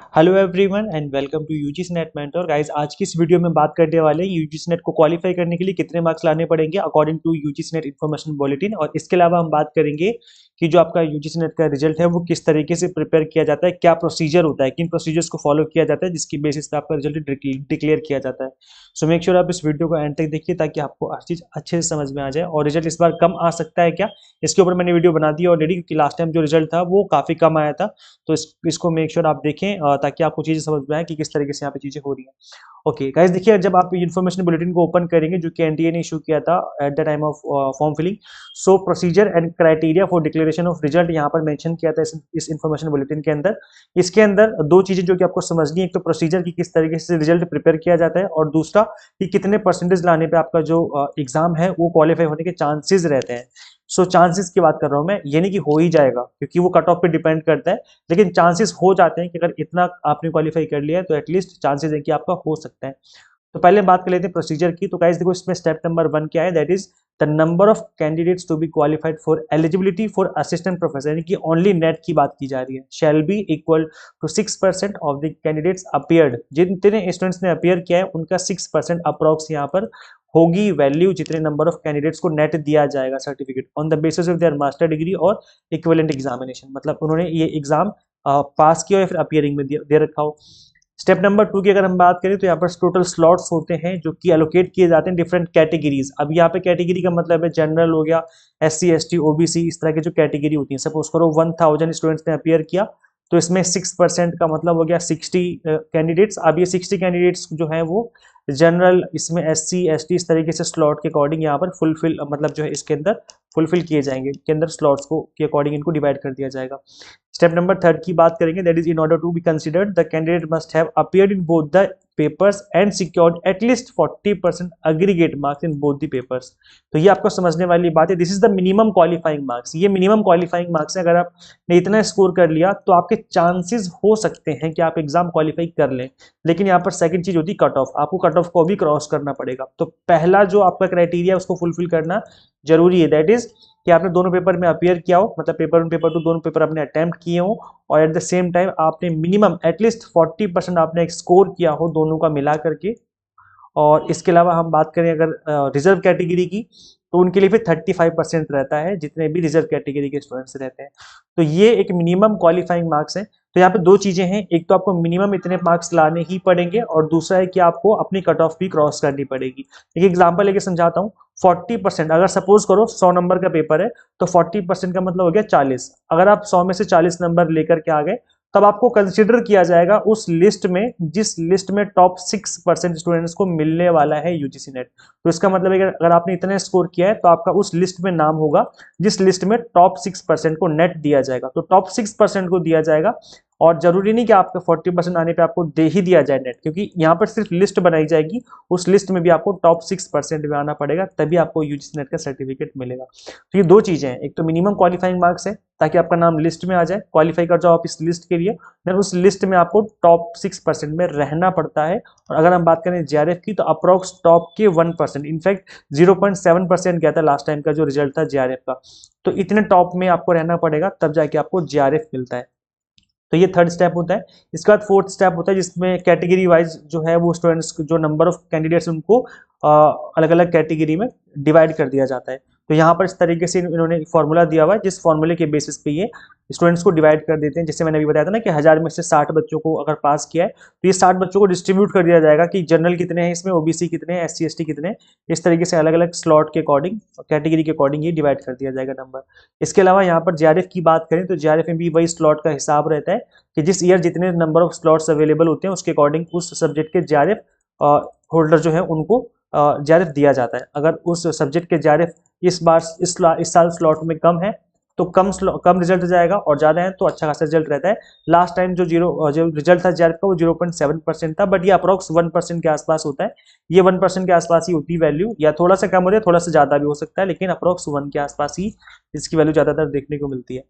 Hello everyone and welcome to UGC NET mentor guys. आज की इस वीडियो में बात करने वाले हैं यूजीसी नेट को क्वालिफाई करने के लिए कितने मार्क्स लाने पड़ेंगे according to UGC NET information bulletin. और इसके अलावा हम बात करेंगे कि जो आपका यूजीसी नेट का रिजल्ट है वो किस तरीके से प्रिपेयर किया जाता है, क्या प्रोसीजर होता है, किन प्रोसीजर्स को फॉलो किया जाता है जिसकी बेसिस पे आपका रिजल्ट डिक्लेयर किया जाता है। सो मेक श्योर आप इस वीडियो को एंड तक देखिए ताकि आपको हर चीज़ अच्छे से समझ में आ जाए। और रिजल्ट इस बार कम आ सकता है क्या, इसके ऊपर मैंने वीडियो बना दी ऑलरेडी, क्योंकि लास्ट टाइम जो रिजल्ट था वो काफ़ी कम आया था। तो इसको मेक श्योर आप देखें ताकि आपको चीज़ें समझ में आए कि किस तरीके से यहाँ पे चीज़ें हो रही हैं। ओके गाइस, देखिए जब आप इन्फॉर्मेशन बुलेटिन को ओपन करेंगे जो कि एनटीए ने इशू किया था at the time of form filling, so procedure and criteria for declaration of result यहाँ पर मेंशन किया था इस इन्फॉर्मेशन बुलेटिन के अंदर। इसके अंदर दो चीज़ें जो कि आपको समझनी है, एक तो प्रोसीजर की किस तरीके से रिजल्ट प्रिपेयर किया जाता है, और दूसरा कि कितने परसेंटेज लाने पे आपका जो एग्जाम है वो क्वालिफाई होने के चांसेस रहते हैं। सो चांसेस की बात कर रहा हूँ मैं, ये नहीं कि हो ही जाएगा क्योंकि वो कट ऑफ पे डिपेंड करता है, लेकिन चांसेस हो जाते हैं कि अगर इतना आपने क्वालिफाई कर लिया है तो एटलीस्ट चांसेस है कि आपका हो सकता है। तो पहले बात कर लेते हैं प्रोसीजर की। तो गाइस देखो, इसमें स्टेप नंबर 1 क्या है, that is the number of candidates to be qualified for eligibility for assistant professor, यानी कि ओनली नेट की बात की जा रही है, shall be equal to 6% of the candidates appeared. जितने स्टूडेंट्स ने अपियर किया है उनका 6% अप्रॉक्स यहाँ पर होगी वैल्यू, जितने नंबर ऑफ कैंडिडेट्स को नेट दिया जाएगा certificate on the basis of their master degree और इक्विवेलेंट एग्जामिनेशन, मतलब उन्होंने ये एग्जाम पास किया या फिर अपियरिंग में दे रखा हो। स्टेप नंबर 2 की अगर हम बात करें तो यहाँ पर टोटल स्लॉट्स होते हैं जो कि एलोकेट किए जाते हैं डिफरेंट कैटेगरीज। अब यहाँ पे कैटेगरी का मतलब है जनरल हो गया, एससी एसटी ओबीसी, इस तरह की जो कैटेगरी होती है। सपोज करो 1000 स्टूडेंट्स ने अपियर किया तो इसमें 6% का मतलब हो गया 60 कैंडिडेट्स। अब ये 60 कैंडिडेट्स जो है वो जनरल, इसमें एससी एसटी, इस तरीके से स्लॉट के अकॉर्डिंग यहाँ पर फुलफिल मतलब जो है इसके अंदर फुलफिल किए जाएंगे, के अंदर स्लॉट्स को के अकॉर्डिंग इनको डिवाइड कर दिया जाएगा। स्टेप नंबर 3 की बात करेंगे, that is in order to be considered the candidate must have appeared in both the papers and secured at least 40% aggregate marks in both the papers. तो ये आपको समझने वाली बात है, this is the minimum qualifying marks. ये minimum qualifying marks है, अगर आपने इतना स्कोर कर लिया तो आपके चांसेस हो सकते हैं कि आप एग्जाम क्वालिफाई कर लें। लेकिन यहाँ पर सेकंड चीज होती है कट ऑफ, आपको कट ऑफ को भी क्रॉस करना पड़ेगा। तो पहला जो आपका क्राइटेरिया उसको फुलफिल करना जरूरी है, दैट इज कि आपने दोनों पेपर में अपियर किया हो, मतलब पेपर 1 पेपर 2 दोनों पेपर आपने अटेम्प्ट किए हो, और एट द सेम टाइम आपने मिनिमम एटलीस्ट 40% आपने स्कोर किया हो दोनों का मिला करके। और इसके अलावा हम बात करें अगर रिजर्व कैटेगरी की, तो उनके लिए फिर 35% रहता है, जितने भी रिजर्व कैटेगरी के स्टूडेंट्स रहते हैं। तो ये एक मिनिमम क्वालिफाइंग मार्क्स है। तो यहाँ पे दो चीजें हैं, एक तो आपको मिनिमम इतने मार्क्स लाने ही पड़ेंगे, और दूसरा है कि आपको अपनी कट ऑफ भी क्रॉस करनी पड़ेगी। एक एग्जाम्पल लेके समझाता हूँ। 40%, अगर सपोज करो 100 नंबर का पेपर है तो 40% का मतलब हो गया 40। अगर आप 100 में से 40 नंबर लेकर के आ गए तब आपको कंसिडर किया जाएगा उस लिस्ट में जिस लिस्ट में टॉप 6% स्टूडेंट्स को मिलने वाला है यूजीसी नेट। तो इसका मतलब है कि अगर आपने इतने स्कोर किया है तो आपका उस लिस्ट में नाम होगा जिस लिस्ट में टॉप 6% को नेट दिया जाएगा। तो टॉप 6% को दिया जाएगा, और जरूरी नहीं कि आपका 40% आने पे आपको दे ही दिया जाए नेट, क्योंकि यहाँ पर सिर्फ लिस्ट बनाई जाएगी, उस लिस्ट में भी आपको टॉप 6% में आना पड़ेगा, तभी आपको यूजीसी नेट का सर्टिफिकेट मिलेगा। तो ये दो चीजें हैं, एक तो मिनिमम क्वालिफाइंग मार्क्स है ताकि आपका नाम लिस्ट में आ जाए, क्वालिफाई कर जाओ आप इस लिस्ट के लिए, देन उस लिस्ट में आपको टॉप 6% में रहना पड़ता है। और अगर हम बात करें जेआरएफ की तो अप्रोक्स टॉप के 1%, इनफैक्ट 0.7% गया था लास्ट टाइम का जो रिजल्ट था जेआरएफ का। तो इतने टॉप में आपको रहना पड़ेगा तब जाके आपको जेआरएफ मिलता है। तो ये थर्ड स्टेप होता है। इसके बाद फोर्थ स्टेप होता है जिसमें कैटेगरी वाइज जो है वो स्टूडेंट्स जो नंबर ऑफ कैंडिडेट्स उनको अलग अलग कैटेगरी में डिवाइड कर दिया जाता है। तो यहाँ पर इस तरीके से इन्होंने फॉर्मूला दिया हुआ है, जिस फॉर्मूले के बेसिस पे ये स्टूडेंट्स को डिवाइड कर देते हैं। जैसे मैंने अभी बताया था ना कि 1000 में से 60 बच्चों को अगर पास किया है तो ये 60 बच्चों को डिस्ट्रीब्यूट कर दिया जाएगा कि जनरल कितने हैं इसमें, ओबीसी कितने हैं, एससी एसटी कितने हैं, इस तरीके से अलग अलग स्लॉट के अकॉर्डिंग कैटेगरी के अकॉर्डिंग ये डिवाइड कर दिया जाएगा नंबर। इसके अलावा यहाँ पर जेआरएफ की बात करें तो जेआरएफ में भी वही स्लॉट का हिसाब रहता है कि जिस ईयर जितने नंबर ऑफ स्लॉट्स अवेलेबल होते हैं उसके अकॉर्डिंग उस सब्जेक्ट के जेआरएफ होल्डर जो है उनको जेआरएफ दिया जाता है। अगर उस सब्जेक्ट के जेआरएफ इस साल स्लॉट में कम है तो कम रिजल्ट जाएगा, और ज्यादा है तो अच्छा खासा रिजल्ट रहता है। लास्ट टाइम जो रिजल्ट था जेआरएफ का वो 0.7% था, बट ये अप्रोक्स 1% के आसपास होता है। ये 1% के आसपास ही होती है वैल्यू, या थोड़ा सा कम हो जाए थोड़ा सा ज्यादा भी हो सकता है, लेकिन अप्रोक्स 1 के आसपास ही इसकी वैल्यू ज़्यादातर देखने को मिलती है।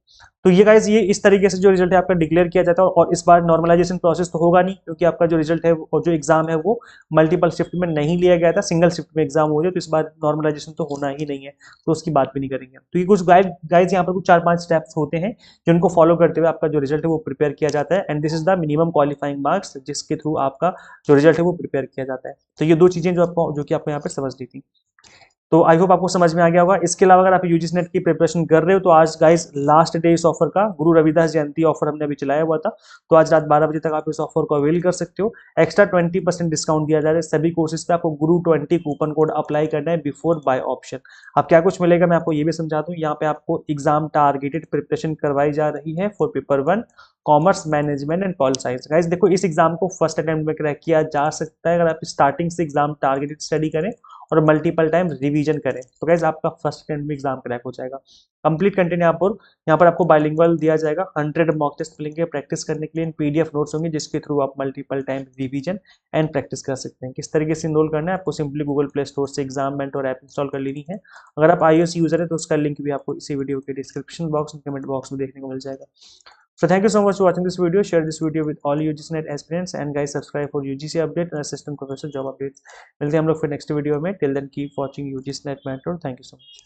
तो ये गाइज ये इस तरीके से जो रिजल्ट है आपका डिक्लेयर किया जाता है, और इस बार नॉर्मलाइजेशन प्रोसेस तो होगा नहीं, क्योंकि आपका जो रिजल्ट है और जो एग्जाम है वो मल्टीपल शिफ्ट में नहीं लिया गया था, सिंगल शिफ्ट में एग्जाम हो जाए, तो इस बार नॉर्मलाइजेशन तो होना ही नहीं है, तो उसकी बात भी नहीं करेंगे। तो ये कुछ गाइज यहाँ पर कुछ 4-5 स्टेप्स होते हैं जिनको फॉलो करते हुए आपका जो रिजल्ट है वो प्रिपेयर किया जाता है, and this is the minimum qualifying marks जिसके थ्रू आपका जो रिजल्ट है वो प्रिपेयर किया जाता है। तो ये 2 चीजें जो कि आपको यहाँ पर समझनी थी। तो आई होप आपको समझ में आ गया होगा। इसके अलावा अगर आप यूजीसी नेट की प्रिपरेशन कर रहे हो तो आज गाइस लास्ट डे इस ऑफर का, गुरु रविदास जयंती ऑफर हमने अभी चलाया हुआ था, तो आज रात 12 बजे तक आप इस ऑफर को अवेल कर सकते हो। एक्स्ट्रा 20% डिस्काउंट दिया जा रहा है सभी कोर्सेज पे। आपको गुरु 20 कूपन कोड अप्लाई करना है बिफोर बाय ऑप्शन। अब क्या कुछ मिलेगा मैं आपको ये भी समझा दूं। यहाँ पे आपको एग्जाम टारगेटेड प्रिपरेशन करवाई जा रही है for paper 1 commerce management and pol science. Guys देखो, इस एग्जाम को फर्स्ट अटेम्प्ट में क्रैक किया जा सकता है अगर आप स्टार्टिंग से एग्जाम टारगेटेड स्टडी करें और मल्टीपल टाइम रिवीजन करें, तो गाइस आपका फर्स्ट अटेम्प्ट में एग्जाम क्रैक हो जाएगा। कंप्लीट कंटेंट यहाँ पर आपको बाइलिंगुअल दिया जाएगा, 100 मॉक टेस्ट मिलेंगे प्रैक्टिस करने के लिए, पीडीएफ नोट्स होंगे जिसके थ्रू आप multiple time revision and practice कर सकते हैं। किस तरीके से इनरोल करना है, आपको सिंपली गूगल प्ले स्टोर से एग्जाम मेंटर ऐप इंस्टॉल कर लेनी है। अगर आप iOS यूजर है तो उसका लिंक भी आपको इसी वीडियो के डिस्क्रिप्शन बॉक्स में कमेंट बॉक्स में देखने को मिल जाएगा। So thank you so much for watching this video. Share this video with all UGC NET aspirants, and guys subscribe for UGC update and assistant professor job updates. मिलते हैं हम लोग फिर नेक्स्ट वीडियो में। Till then keep watching UGC NET Mentor. Thank you so much.